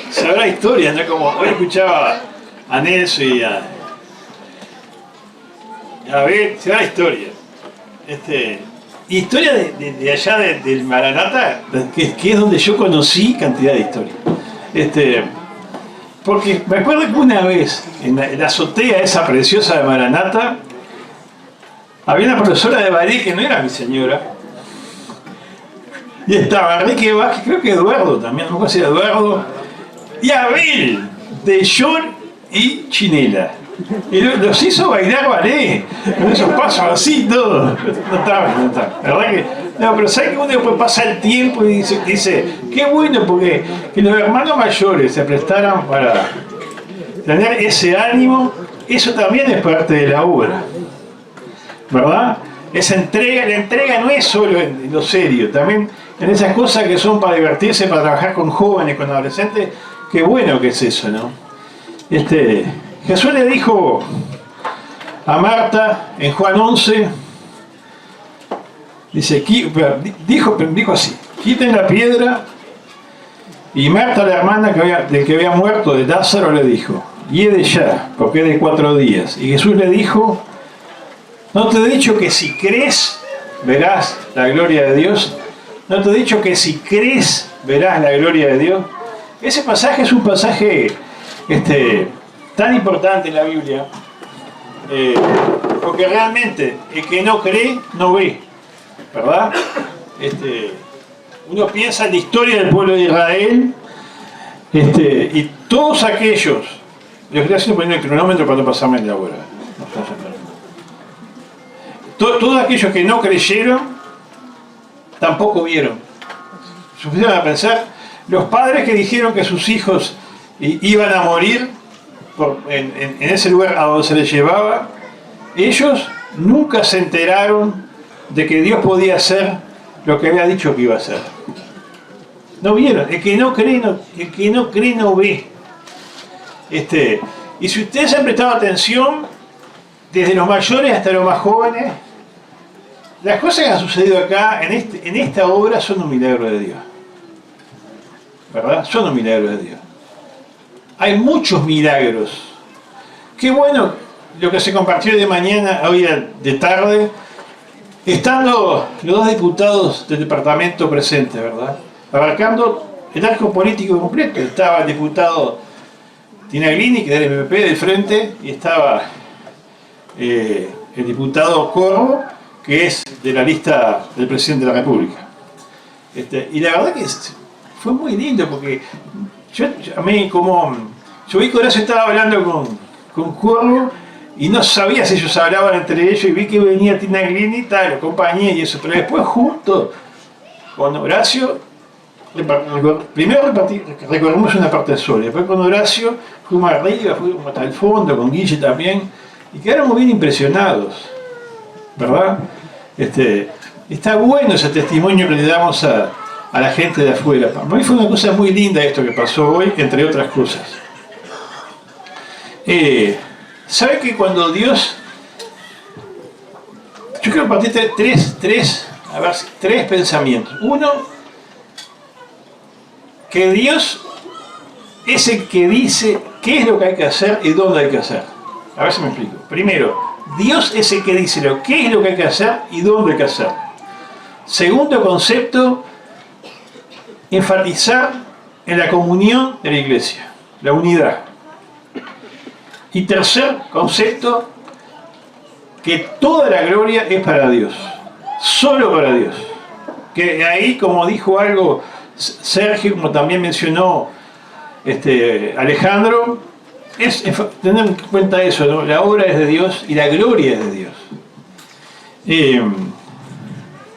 sabrá historia, ¿no? Como hoy escuchaba a Nelson y a ver, sabrá historia. Historia de allá del Maranata, que es donde yo conocí cantidad de historia. Porque me acuerdo que una vez, en la azotea esa preciosa de Maranata, había una profesora de ballet que no era mi señora. Y estaba Enrique Vázquez, creo que Eduardo también, no me acuerdo si era Eduardo, y Abel, de John y Chinela. Y los hizo bailar ballet, con esos pasos así, todo. No estaba. La verdad que. No, pero ¿sabes que uno después pasa el tiempo y dice qué bueno porque que los hermanos mayores se prestaran para tener ese ánimo? Eso también es parte de la obra, ¿verdad? Esa entrega, la entrega no es solo en lo serio, también en esas cosas que son para divertirse, para trabajar con jóvenes, con adolescentes. Qué bueno que es eso, ¿no? Jesús le dijo a Marta en Juan 11, dijo así: quiten la piedra. Y Marta, la hermana del que había muerto, de Lázaro, le dijo: hiede ya, porque es de 4 días. Y Jesús le dijo: ¿no te he dicho que si crees verás la gloria de Dios? ¿No te he dicho que si crees verás la gloria de Dios? Ese pasaje es un pasaje tan importante en la Biblia, porque realmente el que no cree no ve, ¿verdad? Uno piensa en la historia del pueblo de Israel, y todos aquellos, yo estoy haciendo poniendo el cronómetro para no pasarme la hora, todos aquellos que no creyeron tampoco vieron. Se pusieron a pensar, los padres que dijeron que sus hijos iban a morir en ese lugar a donde se les llevaba, ellos nunca se enteraron de que Dios podía hacer lo que había dicho que iba a hacer. No vieron. El que no cree no ve. Y si ustedes han prestado atención, desde los mayores hasta los más jóvenes, las cosas que han sucedido acá en esta obra son un milagro de Dios, ¿verdad? Son un milagro de Dios. Hay muchos milagros. Qué bueno lo que se compartió de mañana, hoy de tarde, estando los 2 diputados del departamento presentes, ¿verdad? Abarcando el arco político completo. Estaba el diputado Tinaglini, que era del MPP del Frente, y estaba el diputado Corvo, que es de la lista del presidente de la República. Y la verdad que fue muy lindo, porque yo vi que Horacio estaba hablando con Corvo, y no sabía si ellos hablaban entre ellos, y vi que venía Tinaglini y tal, lo acompañé y eso, pero después junto con Horacio, primero recorrimos una parte del sol, después con Horacio fuimos arriba, fuimos hasta el fondo, con Guille también, y quedaron muy bien impresionados, ¿verdad? Está bueno ese testimonio que le damos a la gente de afuera. Para mí fue una cosa muy linda esto que pasó hoy, entre otras cosas. ¿Sabe que cuando Dios... Yo quiero partir de tres pensamientos. Uno, que Dios es el que dice qué es lo que hay que hacer y dónde hay que hacer. A ver si me explico. Primero, Dios es el que dice qué es lo que hay que hacer y dónde hay que hacer. Segundo concepto, enfatizar en la comunión de la iglesia, la unidad. Y tercer concepto, que toda la gloria es para Dios, solo para Dios. Que ahí, como dijo algo Sergio, como también mencionó Alejandro, es tener en cuenta eso, ¿no? La obra es de Dios y la gloria es de Dios.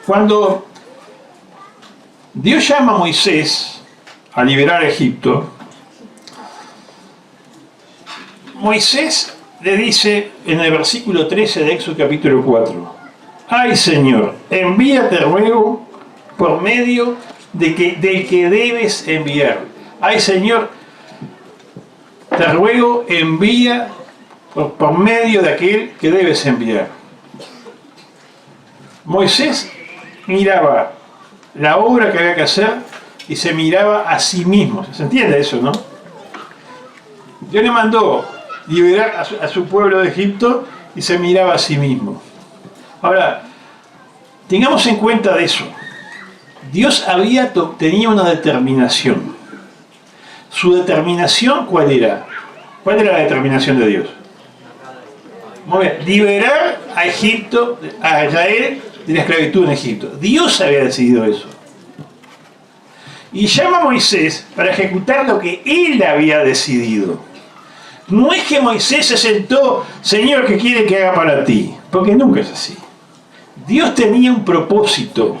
Cuando Dios llama a Moisés a liberar a Egipto, Moisés le dice en el versículo 13 de Éxodo capítulo 4: ay Señor, envíate ruego por medio del que debes enviar. Ay Señor, te ruego, envía por medio de aquel que debes enviar. Moisés miraba la obra que había que hacer y se miraba a sí mismo. ¿Se entiende eso, no? Dios le mandó liberar a su pueblo de Egipto y se miraba a sí mismo. Ahora, tengamos en cuenta de eso. Dios tenía una determinación. ¿Su determinación cuál era? ¿Cuál era la determinación de Dios? Muy bien, liberar a Egipto, a Israel de la esclavitud en Egipto. Dios había decidido eso. Y llama a Moisés para ejecutar lo que él había decidido. No es que Moisés se sentó, Señor, ¿qué quiere que haga para ti? Porque nunca es así. Dios tenía un propósito.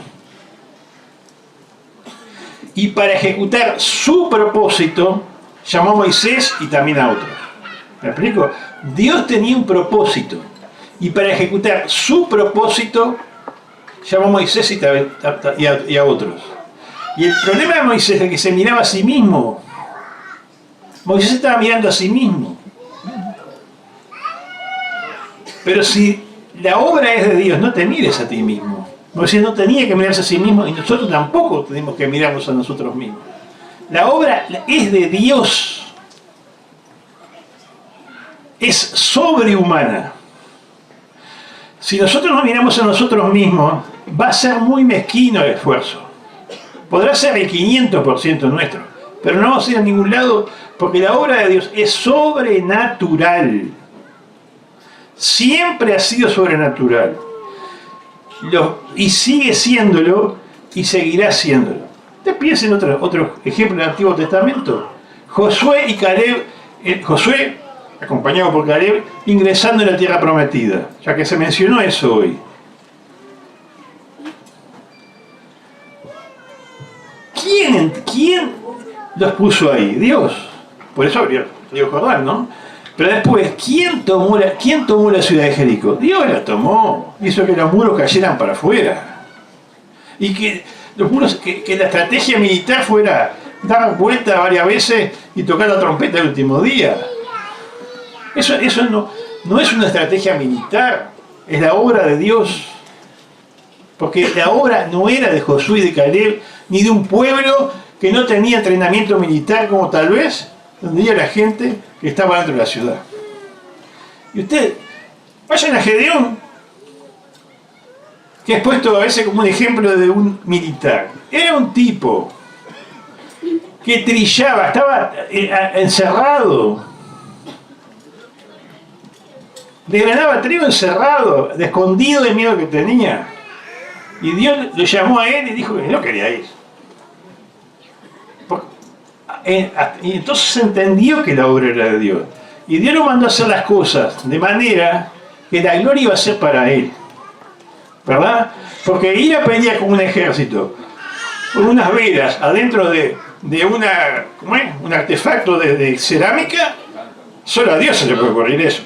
Y para ejecutar su propósito, llamó a Moisés y también a otros. ¿Me explico? Dios tenía un propósito. Y para ejecutar su propósito, llamó a Moisés y a otros. Y el problema de Moisés es que se miraba a sí mismo. Moisés estaba mirando a sí mismo. Pero si la obra es de Dios, no te mires a ti mismo. Moisés no tenía que mirarse a sí mismo y nosotros tampoco tenemos que mirarnos a nosotros mismos. La obra es de Dios. Es sobrehumana. Si nosotros nos miramos a nosotros mismos, va a ser muy mezquino el esfuerzo. Podrá ser el 500% nuestro, pero no vamos a ir a ningún lado porque la obra de Dios es sobrenatural. Siempre ha sido sobrenatural. Y sigue siéndolo y seguirá siéndolo. Ustedes piensen en otro ejemplo del Antiguo Testamento. Josué y Caleb, Josué, acompañado por Caleb, ingresando en la tierra prometida, ya que se mencionó eso hoy. ¿Quién los puso ahí? Dios. Por eso abrió Río Jordán, ¿no? Pero después, ¿quién tomó la ciudad de Jericó? Dios la tomó. Hizo que los muros cayeran para afuera. Y que los muros, que la estrategia militar fuera dar vuelta varias veces y tocar la trompeta el último día. Eso no es una estrategia militar, es la obra de Dios. Porque la obra no era de Josué y de Caleb, ni de un pueblo que no tenía entrenamiento militar como tal vez tendría la gente que estaba dentro de la ciudad. Y ustedes, vayan a Gedeón, que es puesto a veces como un ejemplo de un militar. Era un tipo que trillaba, estaba encerrado. Desgranaba trigo encerrado, escondido de miedo que tenía. Y Dios lo llamó a él y dijo que no quería ir. Y entonces entendió que la obra era de Dios. Y Dios lo mandó a hacer las cosas de manera que la gloria iba a ser para él. ¿Verdad? Porque ir a pelear con un ejército, con unas velas adentro de un artefacto de cerámica, solo a Dios se le puede ocurrir eso.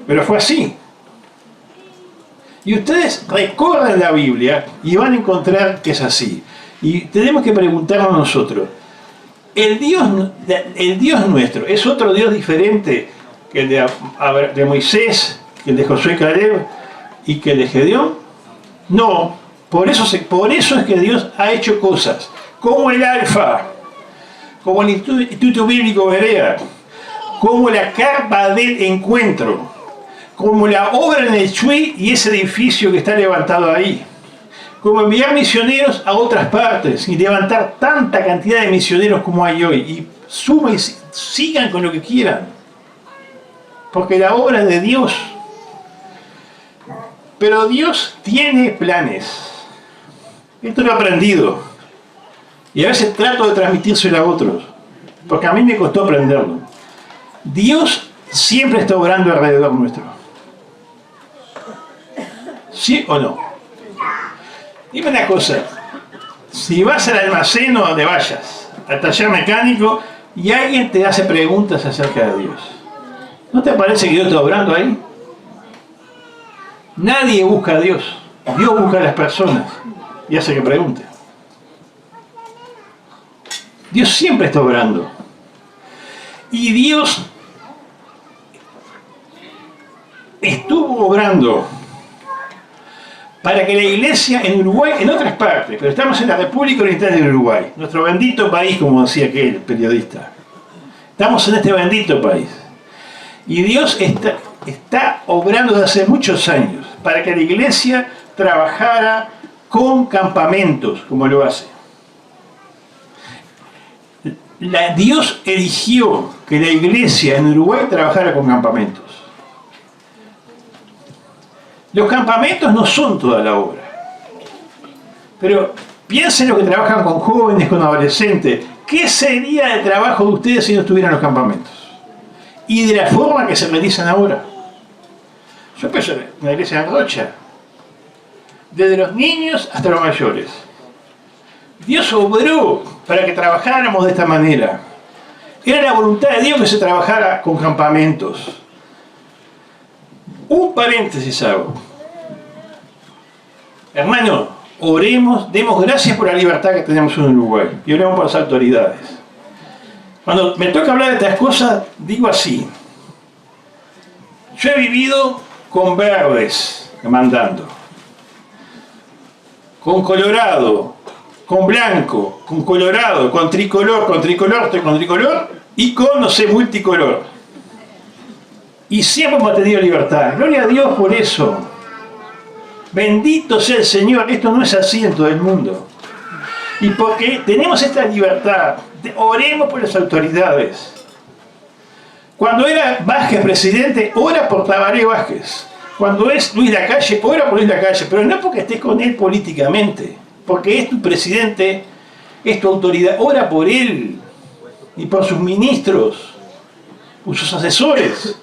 Pero fue así. Y ustedes recorran la Biblia y van a encontrar que es así. Y tenemos que preguntarnos nosotros, ¿el Dios nuestro es otro Dios diferente que el de Moisés, que el de Josué y Caleb y que el de Gedeón? No, por eso es que Dios ha hecho cosas como el Alfa, como el Instituto Bíblico Berea, como la carpa del encuentro, como la obra en el Chuy y ese edificio que está levantado ahí, como enviar misioneros a otras partes y levantar tanta cantidad de misioneros como hay hoy, y sumen y sigan con lo que quieran, porque la obra es de Dios. Pero Dios tiene planes. Esto lo he aprendido y a veces trato de transmitírselo a otros, porque a mí me costó aprenderlo. Dios siempre está obrando alrededor nuestro. ¿Sí o no? Dime una cosa, si vas al almacén o donde vayas, al taller mecánico, y alguien te hace preguntas acerca de Dios, ¿no te parece que Dios está obrando ahí? Nadie busca a Dios, Dios busca a las personas y hace que pregunten. Dios siempre está obrando. Y Dios estuvo obrando para que la iglesia en Uruguay, en otras partes, pero estamos en la República Oriental del Uruguay, nuestro bendito país, como decía aquel periodista, Estamos en este bendito país. Y Dios está obrando desde hace muchos años para que la iglesia trabajara con campamentos, como lo hace. Dios eligió que la iglesia en Uruguay trabajara con campamentos. Los campamentos no son toda la obra. Pero piensen lo que trabajan con jóvenes, con adolescentes. ¿Qué sería el trabajo de ustedes si no estuvieran los campamentos? Y de la forma que se realizan ahora. Yo pienso en la iglesia de Rocha. Desde los niños hasta los mayores. Dios obró para que trabajáramos de esta manera. Era la voluntad de Dios que se trabajara con campamentos. Un paréntesis hago. Hermano, oremos, demos gracias por la libertad que tenemos en Uruguay y oremos por las autoridades. Cuando me toca hablar de estas cosas, digo así. Yo he vivido con verdes mandando, con colorado, con blanco, con colorado, con tricolor, y con, no sé, multicolor. Y siempre hemos tenido libertad. Gloria a Dios por eso. Bendito sea el Señor. Esto no es así en todo el mundo. Y porque tenemos esta libertad, oremos por las autoridades. Cuando era Vázquez presidente, ora por Tabaré Vázquez. Cuando es Luis Lacalle, ora por Luis Lacalle. Pero no porque estés con él políticamente. Porque es tu presidente, es tu autoridad. Ora por él y por sus ministros, por sus asesores.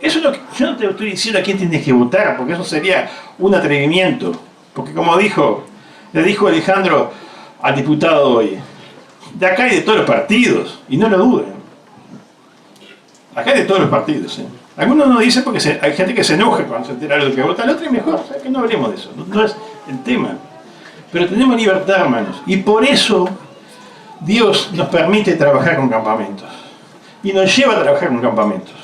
Eso es lo que yo no te estoy diciendo a quién tienes que votar, porque eso sería un atrevimiento. Porque como le dijo Alejandro al diputado hoy, de acá hay de todos los partidos, y no lo duden. Acá hay de todos los partidos. Algunos no dicen porque hay gente que se enoja cuando se entera de lo que vota, el otro es mejor, o sea, que no hablemos de eso, no es el tema. Pero tenemos libertad, hermanos, y por eso Dios nos permite trabajar con campamentos, y nos lleva a trabajar con campamentos.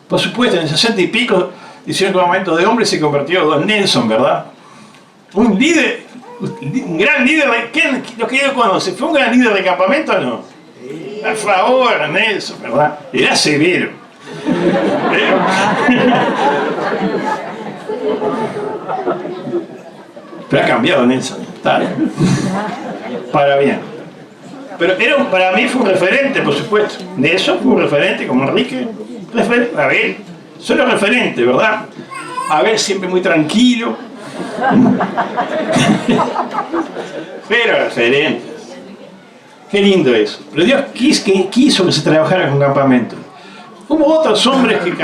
Por supuesto, en el 60 y pico, hicieron un campamento de hombres y se convirtió en Don Nelson, ¿verdad? Un líder, un gran líder, ¿quién lo que yo conoce? ¿Fue un gran líder de campamento o no? Por favor, Nelson, ¿verdad? Era severo. Pero ha cambiado Nelson, está bien. Para bien. Pero para mí fue un referente, por supuesto. Nelson fue un referente, como Enrique. Abel, solo referente, ¿verdad? Abel siempre muy tranquilo. Pero referentes. Qué lindo eso. Pero Dios quiso que se trabajara con campamentos. Hubo otros hombres que,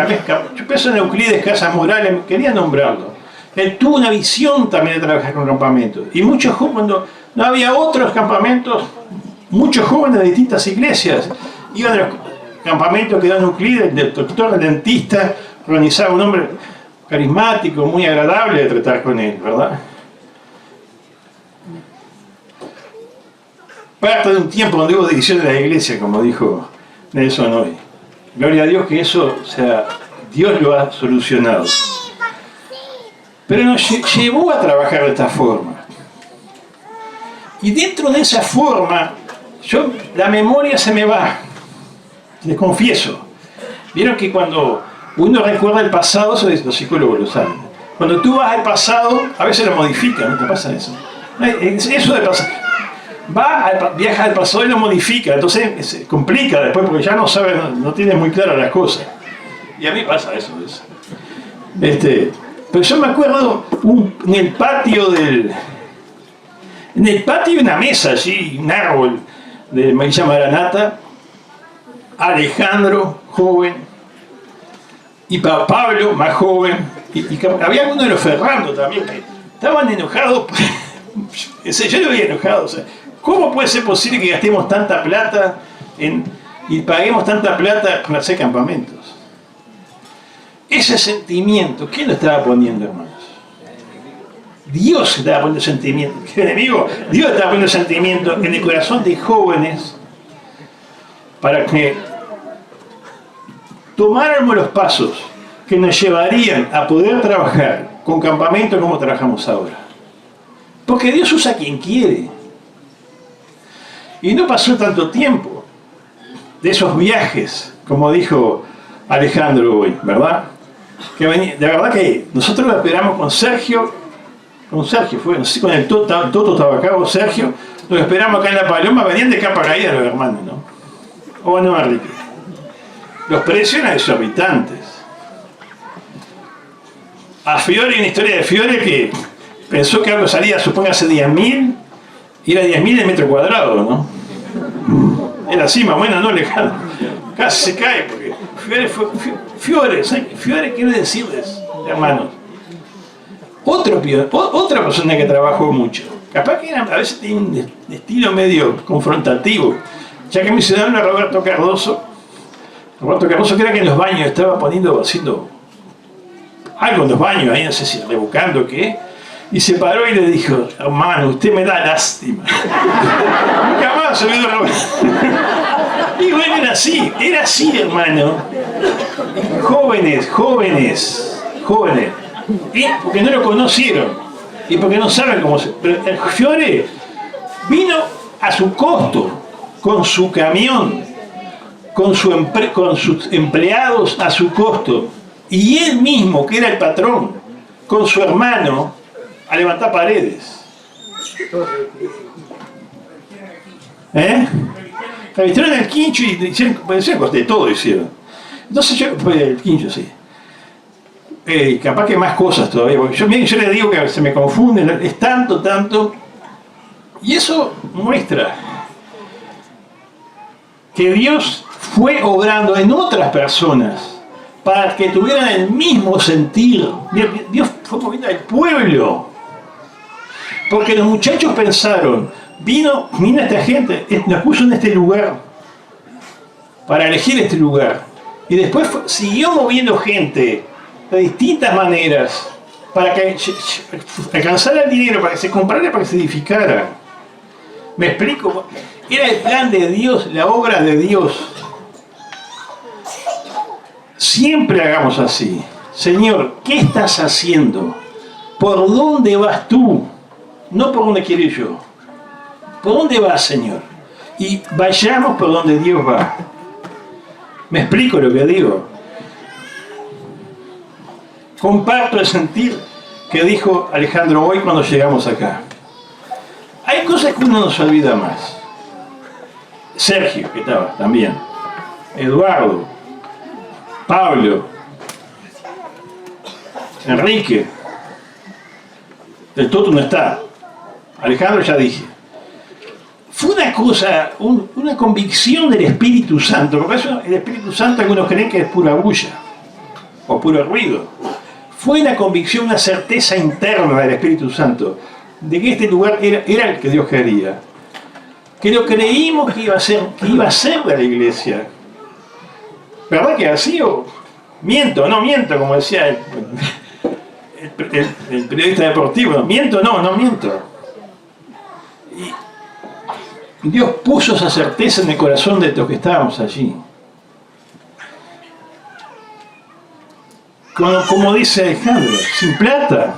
yo pienso en Euclides Casas Morales, quería nombrarlo. Él tuvo una visión también de trabajar con campamentos. Y muchos jóvenes, cuando no había otros campamentos, muchos jóvenes de distintas iglesias iban a los campamentos que dan Euclides, el doctor dentista, organizaba un hombre carismático, muy agradable de tratar con él, ¿verdad? Parte de un tiempo donde hubo división de la iglesia, como dijo Nelson hoy. Gloria a Dios que eso, o sea, Dios lo ha solucionado. Pero nos llevó a trabajar de esta forma. Y dentro de esa forma, la memoria se me va. Les confieso. Vieron que cuando uno recuerda el pasado, eso los psicólogos lo saben. Cuando tú vas al pasado, a veces lo modifican, ¿no te pasa eso? Eso de pasado. Viaja al pasado y lo modifica, entonces se complica después porque ya no sabe, no tiene muy claras las cosas. Y a mí pasa eso. Pero yo me acuerdo en el patio una mesa allí, un árbol de Villa Maranata, Alejandro, joven, y Pablo, más joven, y había algunos de los Ferrando también, que estaban enojados. Yo lo había enojado, o sea, ¿cómo puede ser posible que gastemos tanta plata y paguemos tanta plata para hacer campamentos? Ese sentimiento, ¿quién lo estaba poniendo, hermanos? Dios estaba poniendo sentimiento. ¿Qué enemigo? Dios estaba poniendo sentimiento en el corazón de jóvenes para que tomáramos los pasos que nos llevarían a poder trabajar con campamentos como trabajamos ahora. Porque Dios usa a quien quiere. Y no pasó tanto tiempo. de esos viajes, como dijo Alejandro hoy, ¿verdad? Que venía, de verdad que nosotros lo esperamos con Sergio, fue, no sé si con el Toto estaba acá o Sergio, los esperamos acá en La Paloma, venían de capa caída los hermanos, ¿no? ¿O no, Enrique? Los precios eran exorbitantes. A Fiore, una historia de Fiore que pensó que algo salía, supóngase 10.000, y era 10.000 de metro cuadrado, ¿no? Era así, más o menos, no lejano. Casi se cae, porque Fiore quiere decirles, hermanos, otra persona que trabajó mucho, capaz que a veces tiene un estilo medio confrontativo, ya que me mencionaron a Roberto Cardoso que era que en los baños estaba haciendo algo en los baños, ahí no sé si rebuscando qué, y se paró y le dijo, hermano, usted me da lástima. Nunca más se olvidó Roberto. Y bueno, era así, hermano. Jóvenes, porque no lo conocieron y porque no saben cómo se... Pero el Fiore vino a su costo, con su camión, con sus empleados a su costo, y él mismo, que era el patrón, con su hermano, a levantar paredes. Revistieron el quincho y hicieron de todo hicieron. Entonces el quincho sí. Capaz que más cosas todavía, porque yo le digo que se me confunde, es tanto, y eso muestra que Dios fue obrando en otras personas para que tuvieran el mismo sentir. Dios fue moviendo al pueblo, porque los muchachos pensaron, vino esta gente, nos puso en este lugar, para elegir este lugar, y después siguió moviendo gente de distintas maneras para que alcanzara el dinero, para que se comprara, para que se edificara. ¿Me explico? Era el plan de Dios, la obra de Dios. Siempre hagamos así. Señor, ¿qué estás haciendo? ¿Por dónde vas tú? No por dónde quiero yo. ¿Por dónde vas, Señor? Y vayamos por donde Dios va. ¿Me explico lo que digo? Comparto el sentir que dijo Alejandro hoy cuando llegamos acá. Hay cosas que uno no se olvida más. Sergio, que estaba también. Eduardo. Pablo. Enrique. El Toto no está. Alejandro ya dije. Fue una cosa, una convicción del Espíritu Santo. Porque eso, el Espíritu Santo algunos creen que es pura bulla o puro ruido. Fue una convicción, una certeza interna del Espíritu Santo de que este lugar era el que Dios quería. Que lo creímos que iba a ser de la iglesia. ¿Verdad que así o miento? No miento, como decía el periodista deportivo. No miento. Y Dios puso esa certeza en el corazón de los que estábamos allí. Como dice Alejandro, sin plata.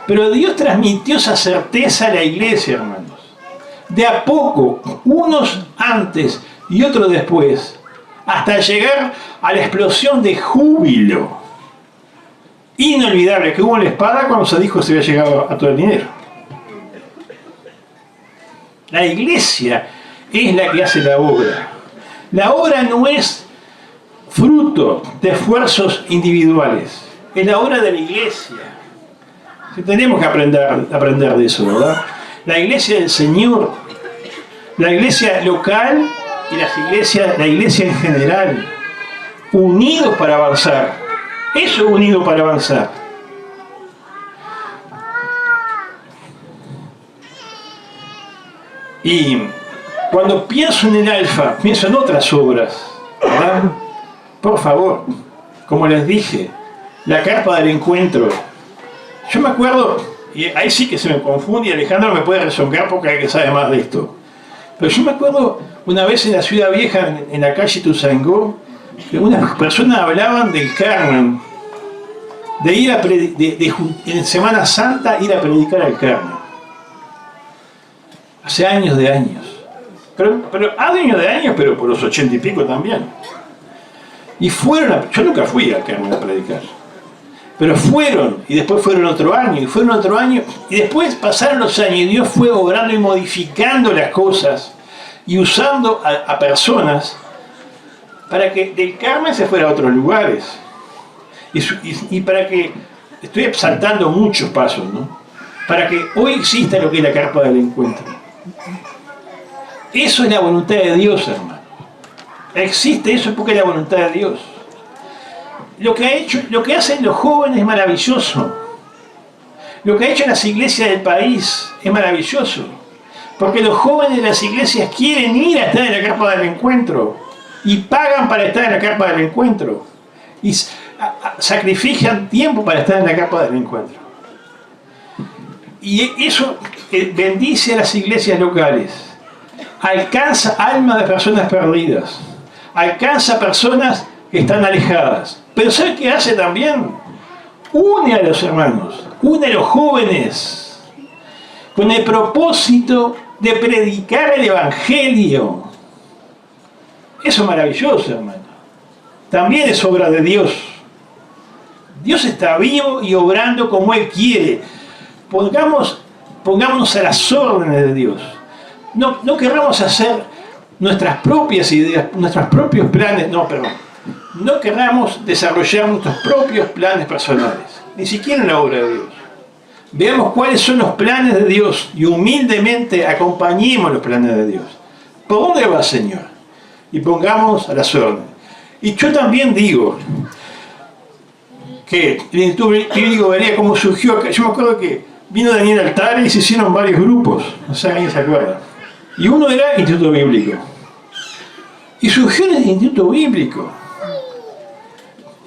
Pero Dios transmitió esa certeza a la iglesia, hermanos. De a poco, unos antes y otros después, hasta llegar a la explosión de júbilo inolvidable que hubo en la espada cuando se dijo que se había llegado a todo el dinero. La iglesia es la que hace la obra. La obra no es fruto de esfuerzos individuales, es la obra de la iglesia. Tenemos que aprender de eso, ¿verdad? La iglesia del Señor, la iglesia local y la iglesia en general, unidos para avanzar. Eso es unido para avanzar. Y cuando pienso en el Alfa, pienso en otras obras, ¿verdad? Por favor, como les dije, la carpa del encuentro. Yo me acuerdo, y ahí sí que se me confunde, y Alejandro me puede rezongar porque hay que sabe más de esto. Pero yo me acuerdo una vez en la Ciudad Vieja, en la calle Tuzangó, que unas personas hablaban del Carmen, de ir en Semana Santa ir a predicar al Carmen. Hace años de años. pero años de años, pero por los 80 y pico también. Y fueron, yo nunca fui a Carmen a predicar, pero fueron, y después fueron otro año, y fueron otro año, y después pasaron los años, y Dios fue obrando y modificando las cosas, y usando a personas, para que del Carmen se fuera a otros lugares, y para que, estoy saltando muchos pasos, ¿no? Para que hoy exista lo que es la carpa del encuentro. Eso es la voluntad de Dios, hermano. Existe eso porque es la voluntad de Dios. Lo que hacen los jóvenes es maravilloso. Lo que ha hecho las iglesias del país es maravilloso. Porque los jóvenes de las iglesias quieren ir a estar en la carpa del encuentro. Y pagan para estar en la carpa del encuentro. Y sacrifican tiempo para estar en la carpa del encuentro. Y eso bendice a las iglesias locales. Alcanza almas de personas perdidas. Alcanza personas que están alejadas. Pero ¿sabe qué hace también? Une a los hermanos, une a los jóvenes, con el propósito de predicar el Evangelio. Eso es maravilloso, hermano. También es obra de Dios. Dios está vivo y obrando como Él quiere. Pongámonos a las órdenes de Dios. No querramos hacer nuestras propias ideas, nuestros propios planes, no querramos desarrollar nuestros propios planes personales, ni siquiera en la obra de Dios. Veamos cuáles son los planes de Dios y humildemente acompañemos los planes de Dios. ¿Por dónde va, Señor? Y pongamos a las órdenes. Y yo también digo que el Instituto Bíblico Berea, como surgió acá, yo me acuerdo que vino Daniel Altare y se hicieron varios grupos, no sé si alguien se acuerda. Y uno era Instituto Bíblico. Y surgió en el Instituto Bíblico.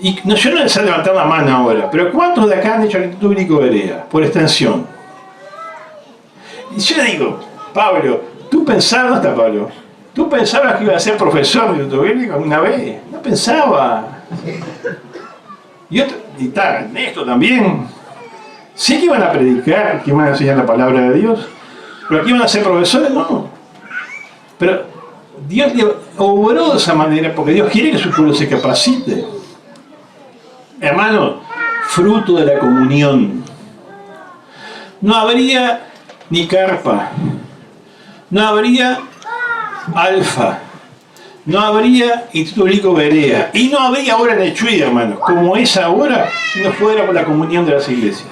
Y yo no les he levantado la mano ahora, pero ¿cuántos de acá han hecho el Instituto Bíblico Berea? Por extensión. Y yo digo, Pablo, ¿tú pensabas, no está Pablo? ¿Tú pensabas que iba a ser profesor del Instituto Bíblico alguna vez? No pensaba. Y está Ernesto también. Sí que iban a predicar, que iban a enseñar la palabra de Dios, pero aquí iban a ser profesores, no. Pero Dios obró de esa manera porque Dios quiere que su pueblo se capacite. Hermano, fruto de la comunión. No habría ni carpa, no habría alfa, no habría Instituto Bíblico Berea, y no habría ahora en el Chuy, hermanos, como es ahora, si no fuera por la comunión de las iglesias.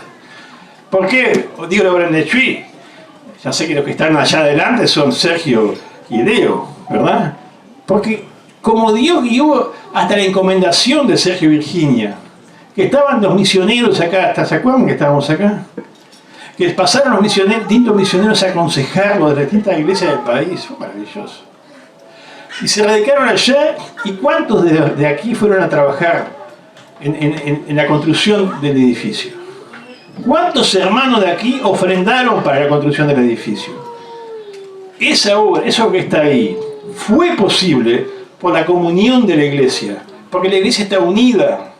¿Por qué digo la obra en el Chuy? Ya sé que los que están allá adelante son Sergio y Leo, ¿verdad? Porque como Dios guió hasta la encomendación de Sergio y Virginia, que estaban los misioneros acá, ¿se acuerdan que estábamos acá? Que pasaron los distintos misioneros a aconsejarlos de las distintas iglesias del país, fue maravilloso. Y se radicaron allá, ¿y cuántos de aquí fueron a trabajar en la construcción del edificio? ¿Cuántos hermanos de aquí ofrendaron para la construcción del edificio? Esa obra, eso que está ahí, fue posible por la comunión de la iglesia, porque la iglesia está unida,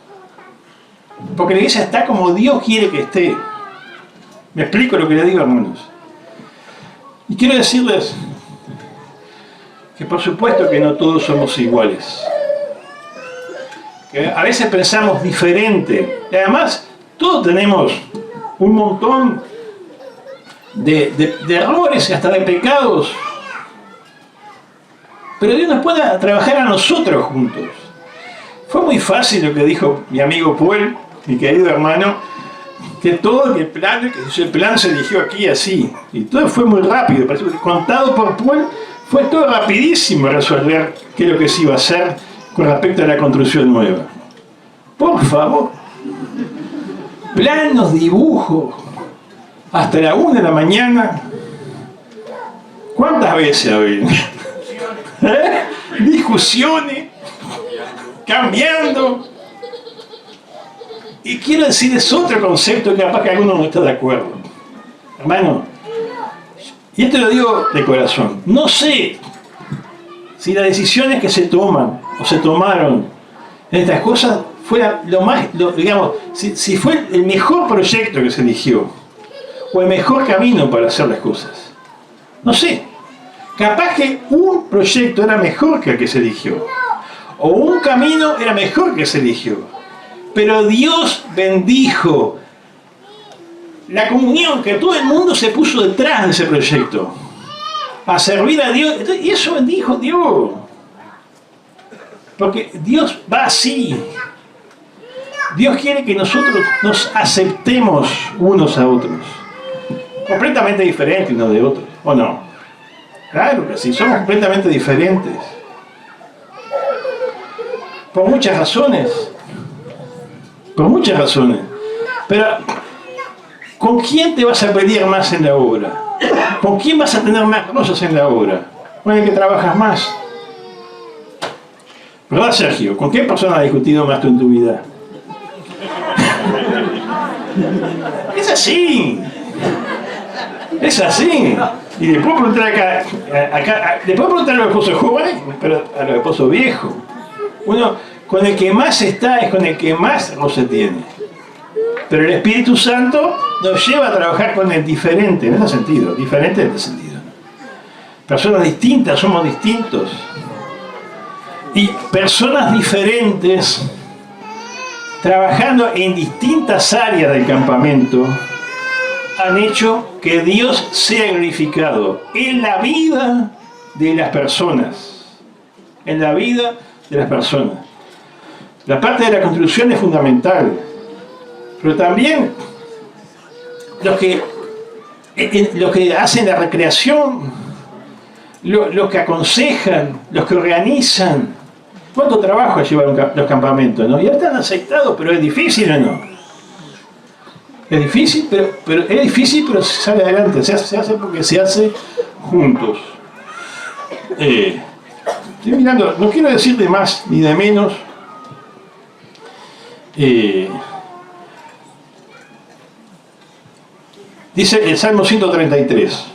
porque la iglesia está como Dios quiere que esté. ¿Me explico lo que le digo, hermanos? Y quiero decirles que por supuesto que no todos somos iguales, que a veces pensamos diferente, y además todos tenemos un montón de errores, hasta de pecados, pero Dios nos puede trabajar a nosotros juntos. Fue muy fácil lo que dijo mi amigo Puel, mi querido hermano, que todo el plan se eligió aquí así, y todo fue muy rápido, contado por Puel, fue todo rapidísimo resolver qué es lo que se iba a hacer con respecto a la construcción nueva. Por favor, planos, dibujos, hasta la 1 de la mañana. ¿Cuántas veces había? Discusiones, cambiando. Y quiero decir, es otro concepto que capaz que alguno no está de acuerdo. Hermano, y esto lo digo de corazón, no sé si las decisiones que se toman o se tomaron en estas cosas fuera digamos, si fue el mejor proyecto que se eligió o el mejor camino para hacer las cosas. No sé. Capaz que un proyecto era mejor que el que se eligió. O un camino era mejor que se eligió. Pero Dios bendijo la comunión, que todo el mundo se puso detrás de ese proyecto. A servir a Dios. Y eso bendijo Dios. Porque Dios va así. Dios quiere que nosotros nos aceptemos unos a otros. Completamente diferentes unos de otros. ¿O no? Claro que sí, somos completamente diferentes. Por muchas razones. Por muchas razones. Pero, ¿con quién te vas a pelear más en la obra? ¿Con quién vas a tener más cosas en la obra? ¿Con el que trabajas más? ¿Verdad, Sergio? ¿Con qué persona has discutido más tú en tu vida? Es así. Es así. Y le puedo preguntar le puedo preguntar a los esposos jóvenes, pero a los esposos viejos. Uno, con el que más está es con el que más no se tiene. Pero el Espíritu Santo nos lleva a trabajar con el diferente, en ese sentido. Diferente en ese sentido. Personas distintas, somos distintos. Y personas diferentes, trabajando en distintas áreas del campamento, han hecho que Dios sea glorificado en la vida de las personas. En la vida de las personas. La parte de la construcción es fundamental, pero también los que hacen la recreación, los que aconsejan, los que organizan. ¿Cuánto trabajo llevan los campamentos, no? Ya están aceitados, pero es difícil, ¿o no? Es difícil, pero se sale adelante, se hace porque se hace juntos. Estoy mirando, no quiero decir de más ni de menos. Dice el Salmo 133.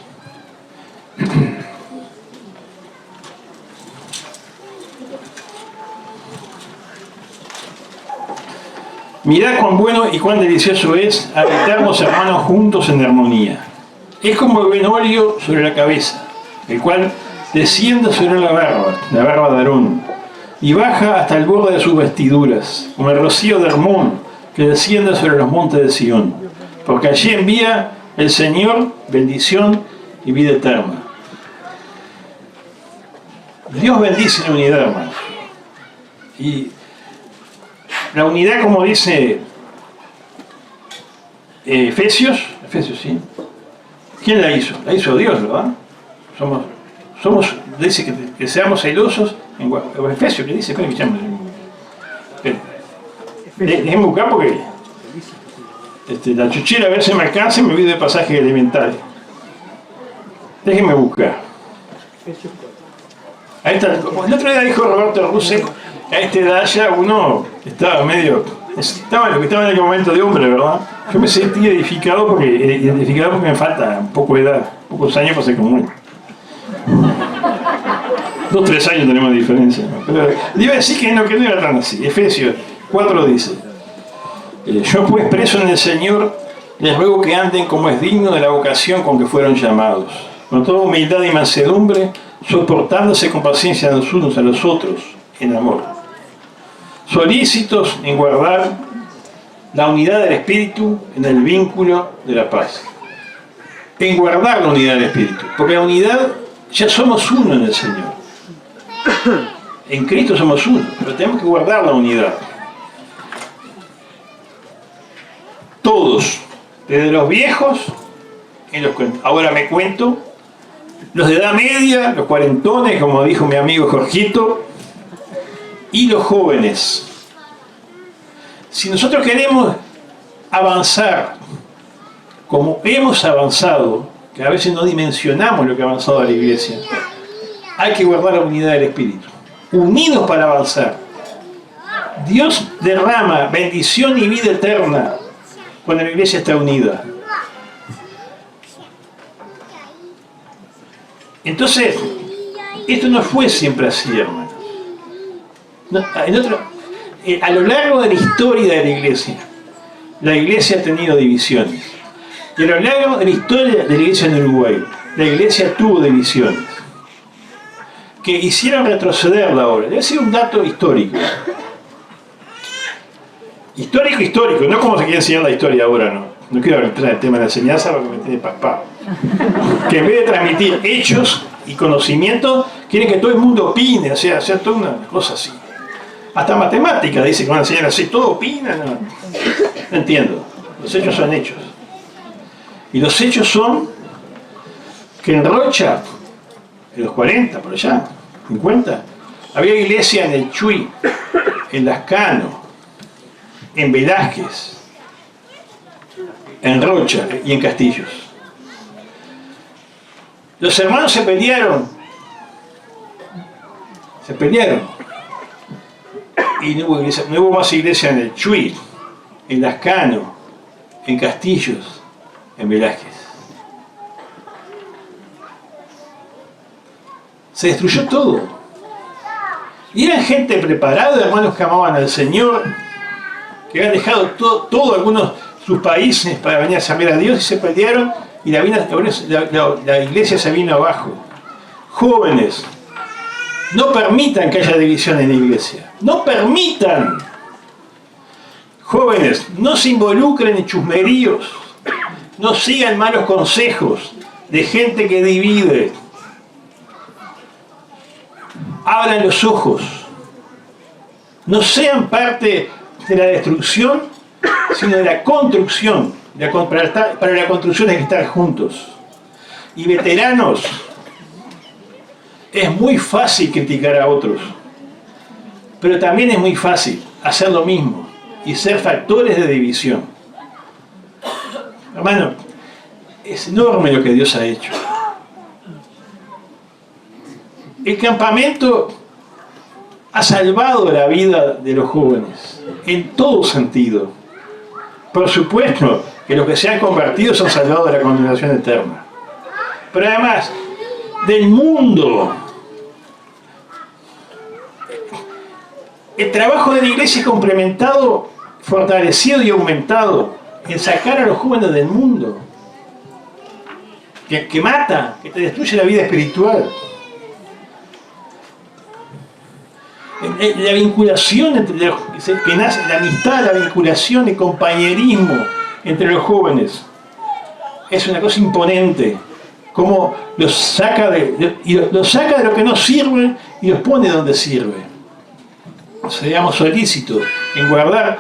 Mirad cuán bueno y cuán delicioso es habitarnos hermanos juntos en armonía. Es como el buen óleo sobre la cabeza, el cual desciende sobre la barba de Aarón, y baja hasta el borde de sus vestiduras, como el rocío de Hermón que desciende sobre los montes de Sión, porque allí envía el Señor bendición y vida eterna. Dios bendice la unidad, hermanos. Y la unidad, como dice Efesios, ¿sí? ¿Quién la hizo? La hizo Dios, ¿verdad? Dice que seamos celosos en Efesios, ¿qué dice? ¿Cómo se llama? Déjenme buscar porque la chuchera a ver si me alcanza y me olvido de pasajes elementales. Déjenme buscar. Ahí está. El otro día dijo Roberto Russell, a esta edad ya uno estaba en el momento de hombre, ¿verdad? Yo me sentí edificado porque me falta un poco de edad, pocos años para ser como él. 2 3 años tenemos de diferencia, ¿no? Pero le iba a decir que no era tan así. Efesios 4 dice: yo pues preso en el Señor, les ruego que anden como es digno de la vocación con que fueron llamados, con toda humildad y mansedumbre, soportándose con paciencia los unos a los otros en amor, solícitos en guardar la unidad del Espíritu en el vínculo de la paz. En guardar la unidad del Espíritu, porque la unidad, ya somos uno en el Señor. En Cristo somos uno, pero tenemos que guardar la unidad. Todos, desde los viejos, ahora me cuento, los de edad media, los cuarentones, como dijo mi amigo Jorgito, y los jóvenes. Si nosotros queremos avanzar como hemos avanzado, que a veces no dimensionamos lo que ha avanzado la Iglesia, hay que guardar la unidad del Espíritu, unidos para avanzar. Dios derrama bendición y vida eterna cuando la Iglesia está unida. Entonces, esto no fue siempre así, hermanos. A lo largo de la historia de la Iglesia ha tenido divisiones. Y a lo largo de la historia de la Iglesia en Uruguay, la Iglesia tuvo divisiones. que hicieron retroceder la obra. Debe ser un dato histórico. Histórico, no como se quiere enseñar la historia ahora, no. No quiero entrar en el tema de la enseñanza porque me tiene paspado. Que en vez de transmitir hechos y conocimiento, quieren que todo el mundo opine, o sea toda una cosa así. Hasta matemática dice que van a enseñar así, todo opina, no entiendo. Los hechos son hechos. Y los hechos son que en Rocha, en los 40, por allá, 50, había iglesia en el Chuy, en Lascano, en Velázquez, en Rocha y en Castillos. Los hermanos se pelearon. Y no hubo más iglesia en el Chuy, en Lascano, en Castillos, en Velázquez. Se destruyó todo. Y eran gente preparada, hermanos que amaban al Señor, que habían dejado todo algunos sus países para venir a servir a Dios y se pelearon y la iglesia se vino abajo. Jóvenes, no permitan que haya división en la iglesia. No permitan. Jóvenes, no se involucren en chusmeríos. No sigan malos consejos de gente que divide. Abran los ojos. No sean parte de la destrucción, sino de la construcción. Para la construcción hay que estar juntos. Y veteranos, es muy fácil criticar a otros, pero también es muy fácil hacer lo mismo y ser factores de división. Hermano, es enorme lo que Dios ha hecho. El campamento ha salvado la vida de los jóvenes, en todo sentido. Por supuesto que los que se han convertido se han salvado de la condenación eterna. Pero además, del mundo. El trabajo de la iglesia es complementado, fortalecido y aumentado en sacar a los jóvenes del mundo. Que mata, que te destruye la vida espiritual. La vinculación entre los, que nace la amistad, la vinculación, el compañerismo entre los jóvenes es una cosa imponente. Cómo los saca de lo que no sirve y los pone donde sirve. Seamos solícitos en guardar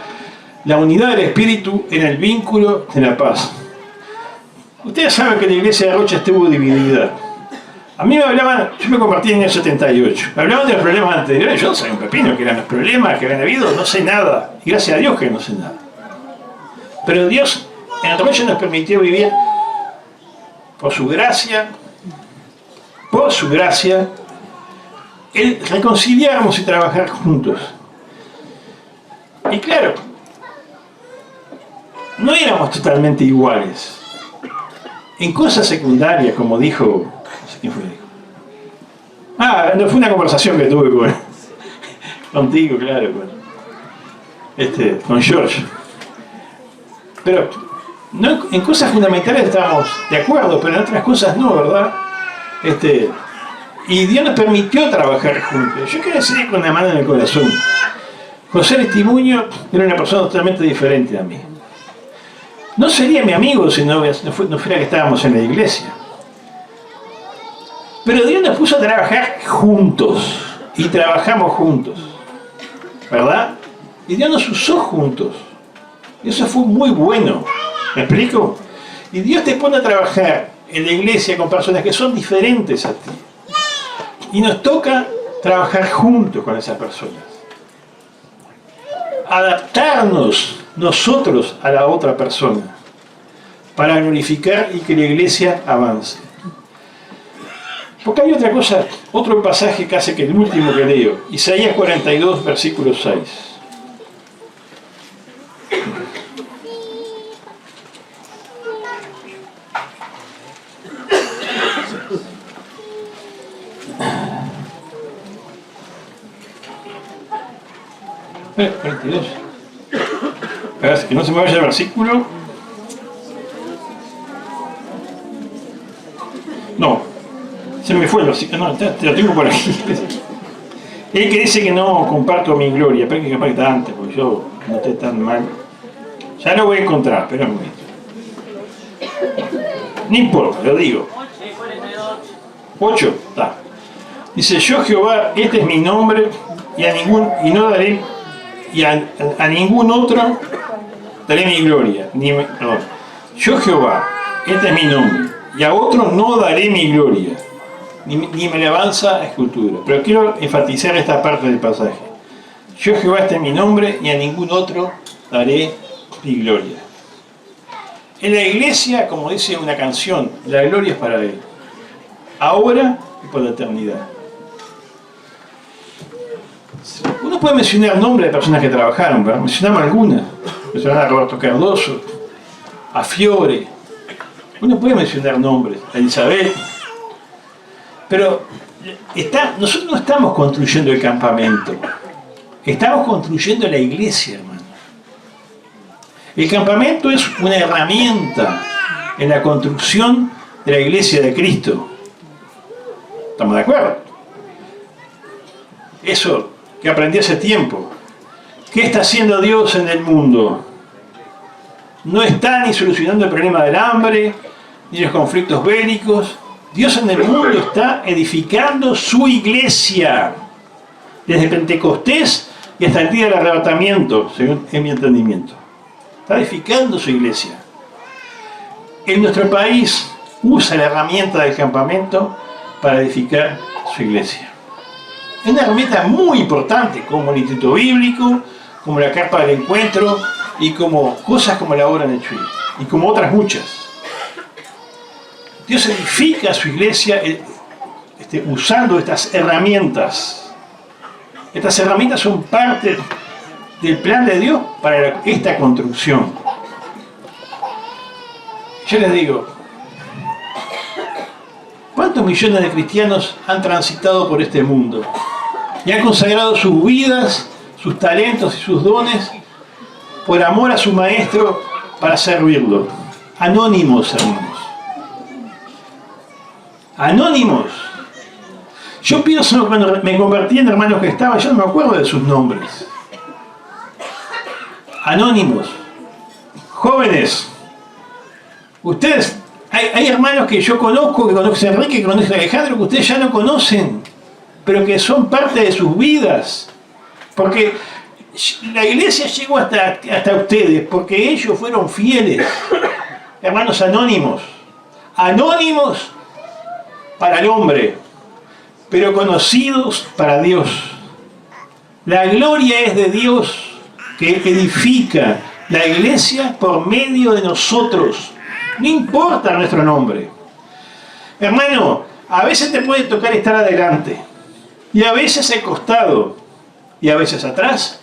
la unidad del espíritu en el vínculo de la paz. Ustedes saben que la iglesia de Rocha estuvo dividida. A mí me hablaban, yo me convertí en el 78, me hablaban de los problemas anteriores, yo no sabía un pepino que eran los problemas que habían habido, no sé nada, y gracias a Dios que no sé nada. Pero Dios en Rocha nos permitió vivir por su gracia, el reconciliarnos y trabajar juntos. Y claro, no éramos totalmente iguales. En cosas secundarias, como dijo... ¿Quién fue? No fue una conversación que tuve contigo, claro, con George. Pero no, en cosas fundamentales estábamos de acuerdo, pero en otras cosas no, ¿verdad? Y Dios nos permitió trabajar juntos. Yo quiero decir con la mano en el corazón, José Aristimuño era una persona totalmente diferente a mí. No sería mi amigo si no fuera que estábamos en la iglesia. Pero Dios nos puso a trabajar juntos. Y trabajamos juntos. ¿Verdad? Y Dios nos usó juntos. Y eso fue muy bueno. ¿Me explico? Y Dios te pone a trabajar en la iglesia con personas que son diferentes a ti. Y nos toca trabajar juntos con esas personas. Adaptarnos nosotros a la otra persona. Para glorificar y que la iglesia avance. Porque hay otra cosa, otro pasaje que hace que el último que leo, Isaías 42, versículo 6. ¿Eh? 42. Que no se me vaya el versículo. No. Se Se me fue, no, te lo tengo por aquí. Él que dice que no comparto mi gloria, pero que capaz que está antes, porque yo no esté tan mal. Ya lo voy a encontrar, espera un momento. No importa, lo digo. 8, está. Dice, yo Jehová, este es mi nombre, y no daré, a ningún otro daré mi gloria. No. Yo Jehová, este es mi nombre, y a otro no daré mi gloria, ni mi alabanza a escultura. Pero quiero enfatizar esta parte del pasaje. Yo Jehová, este es mi nombre, y a ningún otro daré mi gloria. En la iglesia, como dice una canción, la gloria es para Él, ahora y por la eternidad. Uno puede mencionar nombres de personas que trabajaron, ¿verdad? Mencionamos algunas. Mencionamos a Roberto Cardoso, a Fiore. Uno puede mencionar nombres, a Elizabeth. Pero nosotros no estamos construyendo el campamento. Estamos construyendo la iglesia, hermano. El campamento es una herramienta en la construcción de la iglesia de Cristo. ¿Estamos de acuerdo? Eso que aprendí hace tiempo. ¿Qué está haciendo Dios en el mundo? No está ni solucionando el problema del hambre, ni los conflictos bélicos. Dios en el mundo está edificando su iglesia. Desde Pentecostés y hasta el día del arrebatamiento, según mi entendimiento. Está edificando su iglesia. En nuestro país usa la herramienta del campamento para edificar su iglesia. Es una herramienta muy importante, como el Instituto Bíblico, como la Carpa del Encuentro, y como cosas como la obra en el Chuy, y como otras muchas. Dios edifica su iglesia usando estas herramientas. Estas herramientas son parte del plan de Dios para esta construcción. Yo les digo, ¿cuántos millones de cristianos han transitado por este mundo y han consagrado sus vidas, sus talentos y sus dones por amor a su maestro para servirlo? Anónimos, hermanos. Anónimos. Yo pienso cuando me convertí en hermanos que estaba, yo no me acuerdo de sus nombres. Anónimos. Jóvenes. Ustedes, hay hermanos que yo conozco, que conocen a Enrique, que conocen a Alejandro, que ustedes ya no conocen, pero que son parte de sus vidas. Porque la iglesia llegó hasta ustedes, porque ellos fueron fieles. Hermanos anónimos. Anónimos para el hombre, pero conocidos para Dios. La gloria es de Dios, que edifica la iglesia por medio de nosotros. No importa nuestro nombre. Hermano, a veces te puede tocar estar adelante, y a veces al costado, y a veces atrás.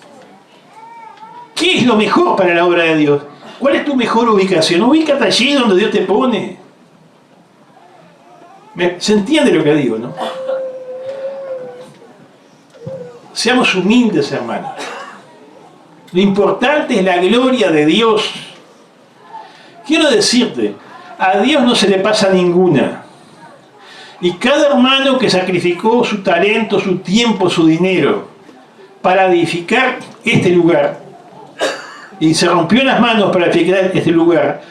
¿Qué es lo mejor para la obra de Dios? ¿Cuál es tu mejor ubicación? Ubícate allí donde Dios te pone. ¿Se entiende lo que digo, no? Seamos humildes, hermanos. Lo importante es la gloria de Dios. Quiero decirte, a Dios no se le pasa ninguna. Y cada hermano que sacrificó su talento, su tiempo, su dinero para edificar este lugar, y se rompió las manos para edificar este lugar,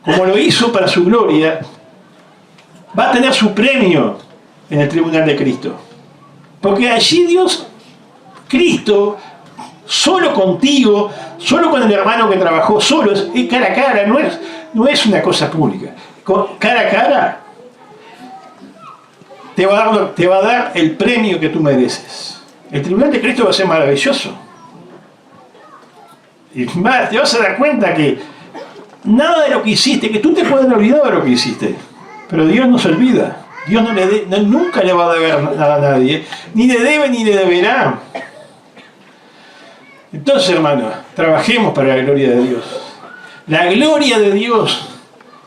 como lo hizo para su gloria, va a tener su premio en el tribunal de Cristo. Porque allí Dios, Cristo, solo contigo, solo con el hermano que trabajó, solo, es cara a cara, no es una cosa pública. Cara a cara te va a dar el premio que tú mereces. El tribunal de Cristo va a ser maravilloso. Y te vas a dar cuenta que nada de lo que hiciste, que tú te puedes olvidar de lo que hiciste, pero Dios no se olvida. Dios nunca le va a deber nada a nadie, ni le debe ni le deberá. Entonces, hermanos, trabajemos para la gloria de Dios. La gloria de Dios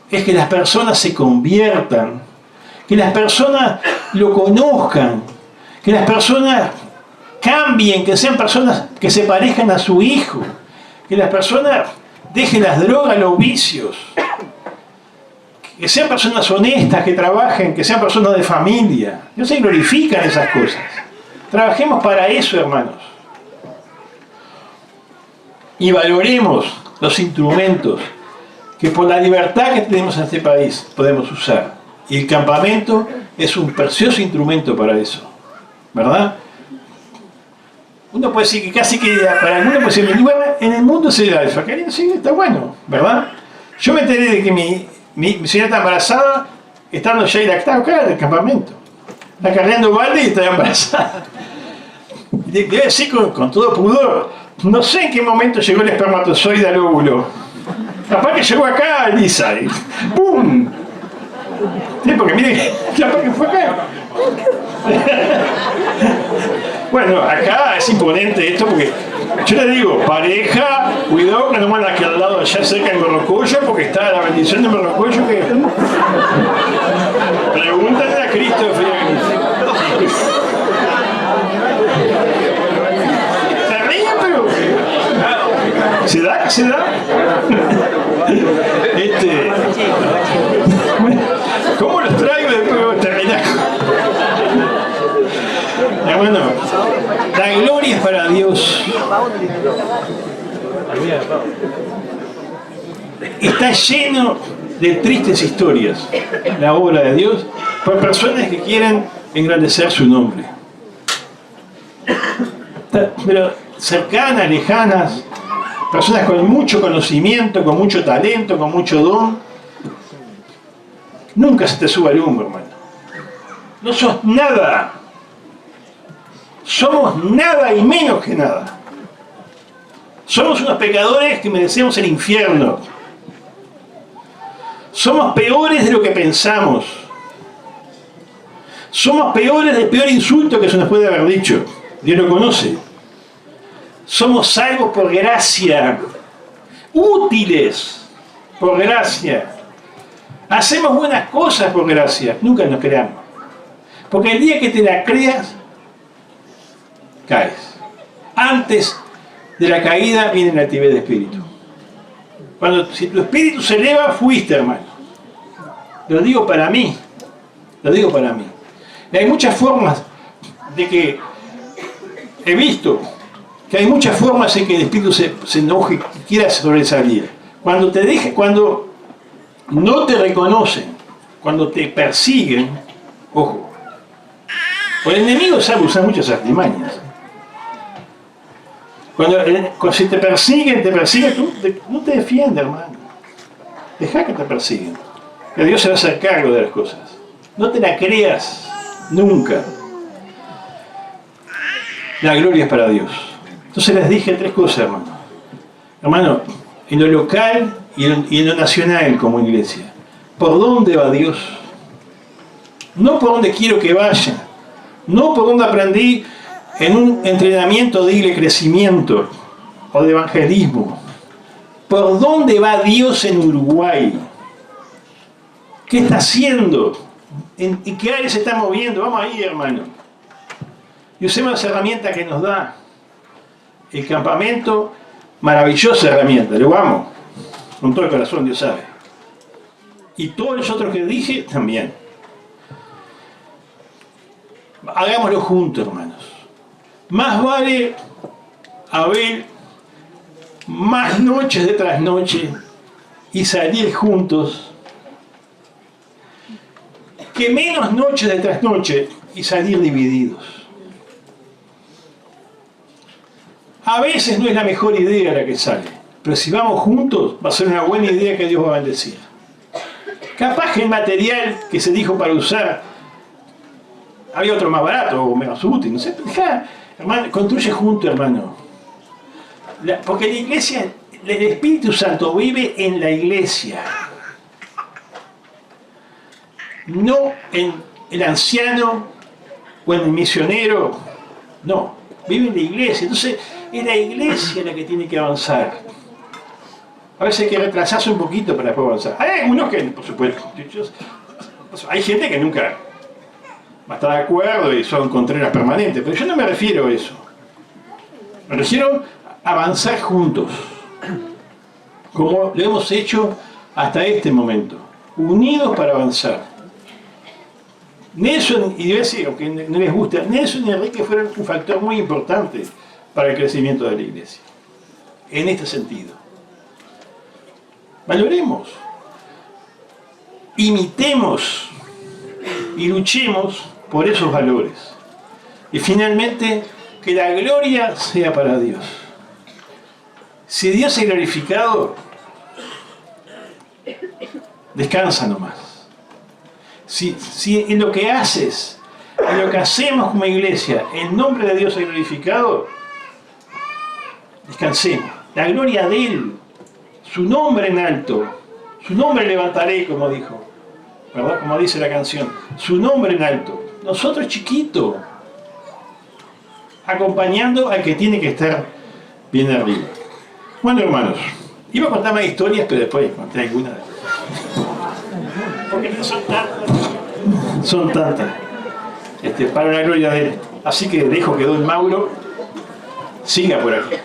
es que las personas se conviertan, que las personas lo conozcan, que las personas cambien, que sean personas que se parezcan a su Hijo, que las personas dejen las drogas, los vicios, que sean personas honestas, que trabajen, que sean personas de familia. Dios se glorifica en esas cosas. Trabajemos para eso, hermanos. Y valoremos los instrumentos que por la libertad que tenemos en este país podemos usar. Y el campamento es un precioso instrumento para eso, ¿verdad? Uno puede decir que casi que para algunos puede decir, en el mundo se da eso, que sí, está bueno, ¿verdad? Yo me enteré de que mi señora está embarazada, estando ya lactada acá del campamento. Está cargando balde y está embarazada. Debe decir con todo pudor, no sé en qué momento llegó el espermatozoide al óvulo. Capaz que llegó acá, Elisa, y ¡pum! Sí, porque mire, capaz que fue acá. Bueno, acá es imponente esto porque yo le digo, pareja, cuidado que no van aquí al lado allá cerca de Morrocoyo porque está la bendición de Morrocoyo que... Pregúntale a Cristo. Se ríen, pero... ¿Se da? ¿Se da? ¿Cómo los traigo después de terminar? Hermano, la gloria es para Dios. Está lleno de tristes historias la obra de Dios por personas que quieren engrandecer su nombre. Pero cercanas, lejanas, personas con mucho conocimiento, con mucho talento, con mucho don. Nunca se te suba el humo, hermano. No sos nada. Somos nada y menos que nada. Somos unos pecadores que merecemos el infierno. Somos peores de lo que pensamos. Somos peores del peor insulto que se nos puede haber dicho. Dios lo conoce. Somos salvos por gracia. Útiles por gracia. Hacemos buenas cosas por gracia. Nunca nos creamos. Porque el día que te la creas, caes. Antes de la caída viene la altivez de espíritu. Si tu espíritu se eleva, fuiste, hermano. Lo digo para mí. Lo digo para mí. Y hay muchas formas de que he visto que hay muchas formas en que el espíritu se enoje y quiera sobresalir. Cuando no te reconocen, cuando te persiguen, ojo. El enemigo sabe usar muchas artimañas. Si te persiguen, tú no te defiendes, hermano. Deja que te persiguen. Que Dios se va a hacer cargo de las cosas. No te la creas nunca. La gloria es para Dios. Entonces les dije tres cosas, hermano. Hermano, en lo local y en lo nacional como iglesia. ¿Por dónde va Dios? No por dónde quiero que vaya. No por dónde aprendí en un entrenamiento de crecimiento o de evangelismo. ¿Por dónde va Dios en Uruguay? ¿Qué está haciendo? ¿En qué área se está moviendo? Vamos ahí, hermano. Y usemos las herramientas que nos da. El campamento, maravillosa herramienta, lo amo. Con todo el corazón, Dios sabe. Y todos los otros que dije, también. Hagámoslo juntos, hermanos. Más vale haber más noches de trasnoche y salir juntos que menos noches de trasnoche y salir divididos. A veces no es la mejor idea la que sale, pero si vamos juntos va a ser una buena idea que Dios va a bendecir. Capaz que el material que se dijo para usar había otro más barato o menos útil, no sé. Hermano, construye junto, hermano. Porque la iglesia, el Espíritu Santo vive en la iglesia. No en el anciano o en el misionero. No, vive en la iglesia. Entonces, es la iglesia la que tiene que avanzar. A veces hay que retrasarse un poquito para poder avanzar. Hay algunos que, por supuesto, hay gente que nunca va a estar de acuerdo y son contreras permanentes, pero yo no me refiero a eso. Me refiero a avanzar juntos, como lo hemos hecho hasta este momento. unidos para avanzar. Nelson y Bessie, aunque no les gusta, Nelson y Enrique fueron un factor muy importante para el crecimiento de la iglesia. En este sentido. Valoremos, imitemos y luchemos por esos valores. Y finalmente, que la gloria sea para Dios. Si Dios es glorificado, descansa nomás. Si en lo que haces, en lo que hacemos como iglesia, el nombre de Dios es glorificado, descansemos. La gloria de Él, su nombre en alto, su nombre levantaré, como dijo, ¿verdad? Como dice la canción, su nombre en alto. Nosotros chiquitos, acompañando al que tiene que estar bien arriba. Bueno, hermanos, iba a contar más historias, pero después conté algunas. Porque no son tantas. Son tantas. Para la gloria de Él. Así que dejo que don Mauro siga por aquí.